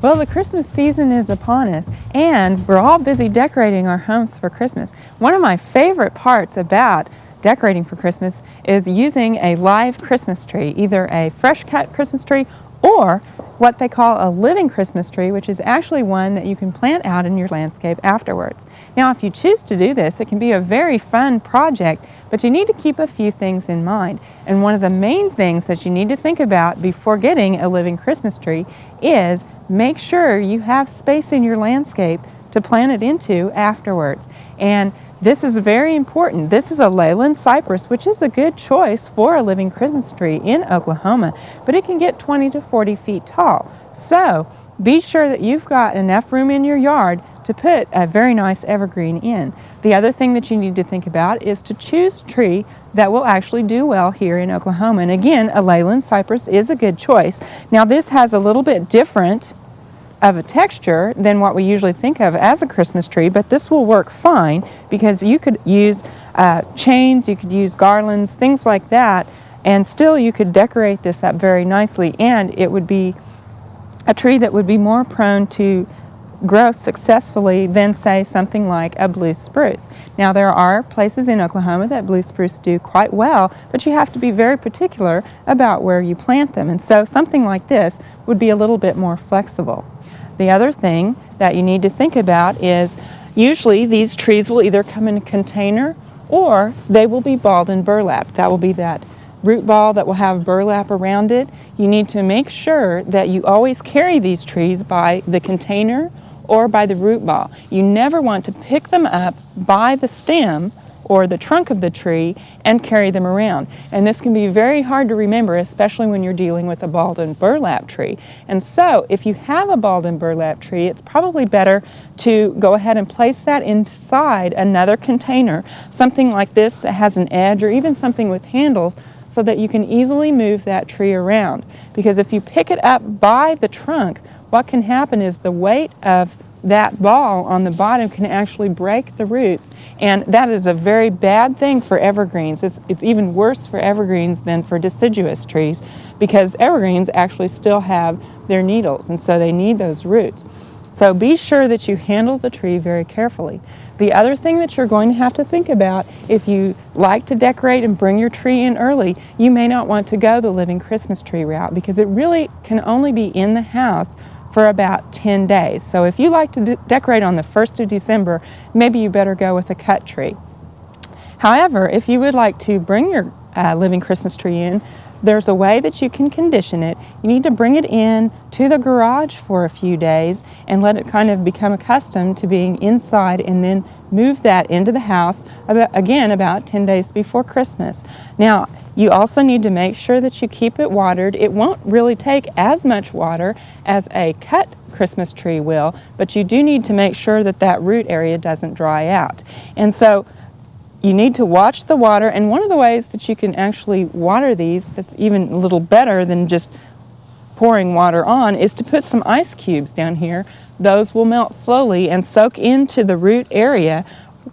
Well, the Christmas season is upon us, and we're all busy decorating our homes for Christmas. One of my favorite parts about decorating for Christmas is using a live Christmas tree, either a fresh cut Christmas tree or what they call a living Christmas tree, which is actually one that you can plant out in your landscape afterwards. Now, if you choose to do this, it can be a very fun project, but you need to keep a few things in mind. And one of the main things that you need to think about before getting a living Christmas tree is make sure you have space in your landscape to plant it into afterwards. And this is very important. This is a leyland cypress, which is a good choice for a living Christmas tree in Oklahoma, but it can get 20 to 40 feet tall. So be sure that you've got enough room in your yard to put a very nice evergreen in. The other thing that you need to think about is to choose a tree that will actually do well here in Oklahoma. And again, a leyland cypress is a good choice. Now, this has a little bit different of a texture than what we usually think of as a Christmas tree, but this will work fine because you could use chains, you could use garlands, things like that, and still you could decorate this up very nicely, and it would be a tree that would be more prone to grow successfully than, say, something like a blue spruce. Now, there are places in Oklahoma that blue spruce do quite well, but you have to be very particular about where you plant them, and so something like this would be a little bit more flexible. The other thing that you need to think about is usually these trees will either come in a container or they will be balled and burlapped. That will be that root ball that will have burlap around it. You need to make sure that you always carry these trees by the container or by the root ball. You never want to pick them up by the stem or the trunk of the tree and carry them around. And this can be very hard to remember, especially when you're dealing with a balled and burlap tree. And so if you have a balled and burlap tree, it's probably better to go ahead and place that inside another container, something like this that has an edge or even something with handles, so that you can easily move that tree around. Because if you pick it up by the trunk, what can happen is the weight of that ball on the bottom can actually break the roots, and that is a very bad thing for evergreens. It's even worse for evergreens than for deciduous trees, because evergreens actually still have their needles, and so they need those roots. So be sure that you handle the tree very carefully. The other thing that you're going to have to think about, if you like to decorate and bring your tree in early, you may not want to go the living Christmas tree route, because it really can only be in the house for about 10 days. So if you like to decorate on the 1st of December, maybe you better go with a cut tree. However, if you would like to bring your living Christmas tree in, there's a way that you can condition it. You need to bring it in to the garage for a few days and let it kind of become accustomed to being inside, and then move that into the house about 10 days before Christmas. Now, you also need to make sure that you keep it watered. It won't really take as much water as a cut Christmas tree will, but you do need to make sure that that root area doesn't dry out. And so you need to watch the water, and one of the ways that you can actually water these that's even a little better than just pouring water on is to put some ice cubes down here. Those will melt slowly and soak into the root area,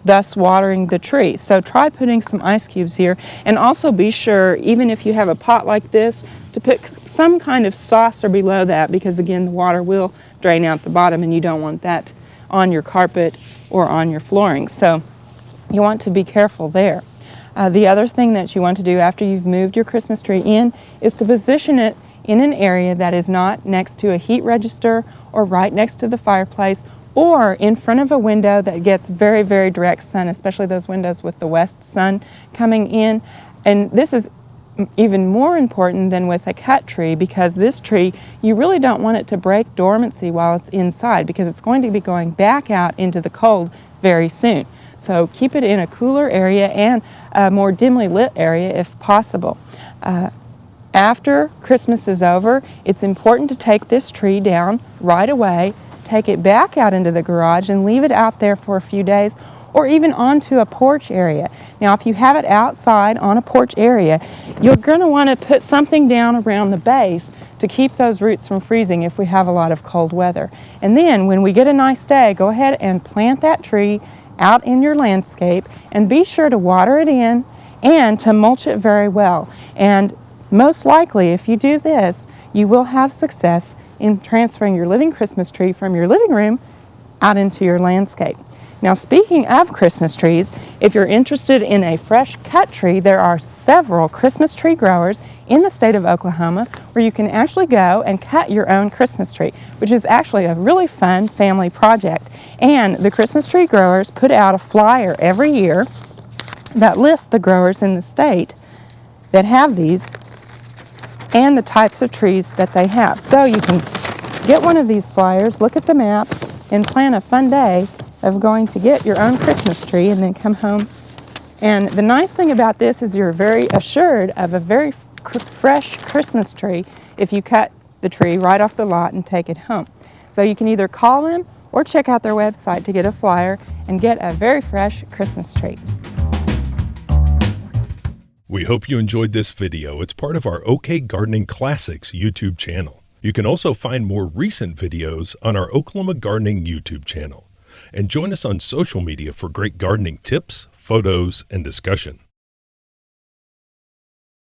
thus watering the tree. So try putting some ice cubes here, and also be sure, even if you have a pot like this, to put some kind of saucer below that, because again, the water will drain out the bottom and you don't want that on your carpet or on your flooring. So you want to be careful there. The other thing that you want to do after you've moved your Christmas tree in is to position it in an area that is not next to a heat register or right next to the fireplace, or in front of a window that gets very, very direct sun, especially those windows with the west sun coming in. And this is even more important than with a cut tree, because this tree, you really don't want it to break dormancy while it's inside, because it's going to be going back out into the cold very soon. So keep it in a cooler area and a more dimly lit area if possible. After Christmas is over, it's important to take this tree down right away, take it back out into the garage and leave it out there for a few days, or even onto a porch area. Now, if you have it outside on a porch area, you're going to want to put something down around the base to keep those roots from freezing if we have a lot of cold weather. And then when we get a nice day, go ahead and plant that tree out in your landscape, and be sure to water it in and to mulch it very well. And most likely, if you do this, you will have success in transferring your living Christmas tree from your living room out into your landscape. Now, speaking of Christmas trees, if you're interested in a fresh cut tree, there are several Christmas tree growers in the state of Oklahoma where you can actually go and cut your own Christmas tree, which is actually a really fun family project. And the Christmas tree growers put out a flyer every year that lists the growers in the state that have these and the types of trees that they have. So you can get one of these flyers, look at the map, and plan a fun day of going to get your own Christmas tree and then come home. And the nice thing about this is you're very assured of a very fresh Christmas tree if you cut the tree right off the lot and take it home. So you can either call them or check out their website to get a flyer and get a very fresh Christmas tree. We hope you enjoyed this video. It's part of our OK Gardening Classics YouTube channel. You can also find more recent videos on our Oklahoma Gardening YouTube channel. And join us on social media for great gardening tips, photos, and discussion.